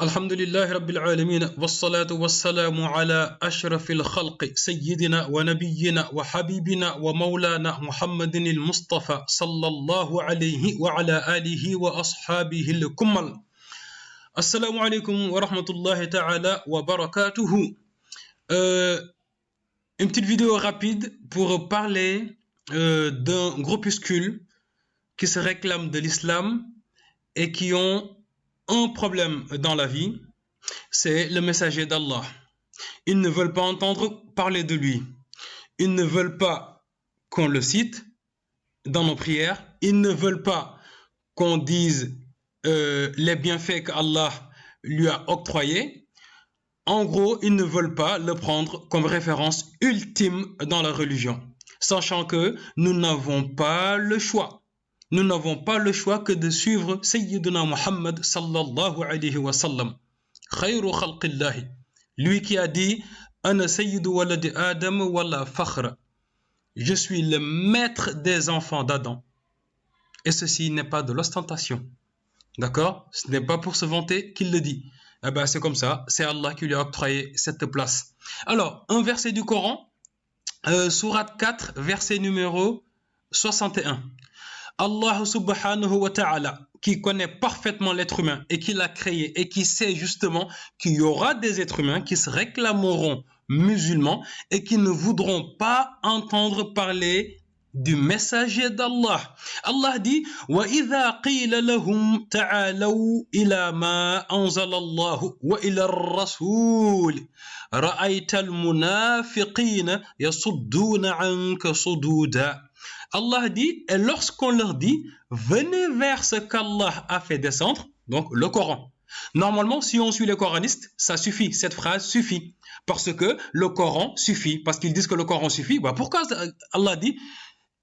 الحمد لله رب العالمين والصلاة والسلام على أشرف الخلق سيدنا ونبينا وحبيبنا ومولانا محمد المصطفى صلى الله عليه وعلى آله وأصحابه الكمل. السلام عليكم ورحمة الله تعالى وبركاته. Une petite vidéo rapide pour parler d'un groupuscule qui se réclame de l'islam et qui ont un problème dans la vie, c'est le messager d'Allah. Ils ne veulent pas entendre parler de lui. Ils ne veulent pas qu'on le cite dans nos prières. Ils ne veulent pas qu'on dise les bienfaits qu'Allah lui a octroyés. En gros, ils ne veulent pas le prendre comme référence ultime dans la religion, sachant que nous n'avons pas le choix. Nous n'avons pas le choix que de suivre Sayyiduna Muhammad sallallahu alayhi wa sallam. Khayru khalqillahi. Lui qui a dit Ana sayyidu waladi Adam wala fakhr. Je suis le maître des enfants d'Adam. Et ceci n'est pas de l'ostentation. D'accord? Ce n'est pas pour se vanter qu'il le dit. Eh ben, c'est comme ça. C'est Allah qui lui a octroyé cette place. Alors, un verset du Coran, sourate 4, verset numéro 61. Allah subhanahu wa ta'ala, qui connaît parfaitement l'être humain et qui l'a créé et qui sait justement qu'il y aura des êtres humains qui se réclameront musulmans et qui ne voudront pas entendre parler du messager d'Allah. Allah dit وَإِذَا قِيلَ لَهُمْ تَعَالَوْا إِلَى مَا أَنزَلَ اللَّهُ وَإِلَى الرَّسُولِ رَأَيْتَ الْمُنَافِقِينَ يَصُدُّونَ عَنْكَ صُدُودًا. Allah dit, et lorsqu'on leur dit, venez vers ce qu'Allah a fait descendre, donc le Coran. Normalement, si on suit les coranistes, ça suffit, cette phrase suffit. Parce que le Coran suffit, parce qu'ils disent que le Coran suffit. Bah pourquoi Allah dit,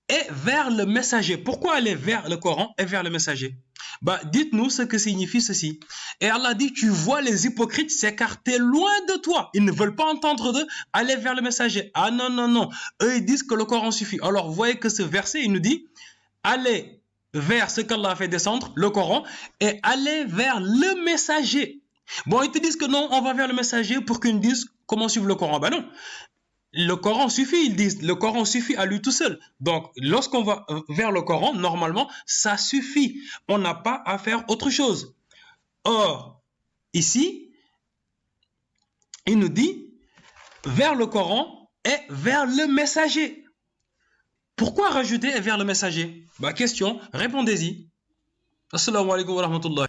et vers le messager? Pourquoi aller vers le Coran et vers le messager? Bah, dites-nous ce que signifie ceci. Et Allah dit, tu vois les hypocrites s'écarter loin de toi. Ils ne veulent pas entendre d'eux, aller vers le messager. Ah non, non, non. Eux, ils disent que le Coran suffit. Alors, vous voyez que ce verset, il nous dit, allez vers ce qu'Allah a fait descendre, le Coran, et allez vers le messager. Bon, ils te disent que non, on va vers le messager pour qu'ils nous disent comment suivre le Coran. Bah non. Le Coran suffit, ils disent. Le Coran suffit à lui tout seul. Donc, lorsqu'on va vers le Coran, normalement, ça suffit. On n'a pas à faire autre chose. Or, ici, il nous dit vers le Coran et vers le messager. Pourquoi rajouter vers le messager? Bah, question, répondez-y. Assalamu alaikum wa rahmatullah.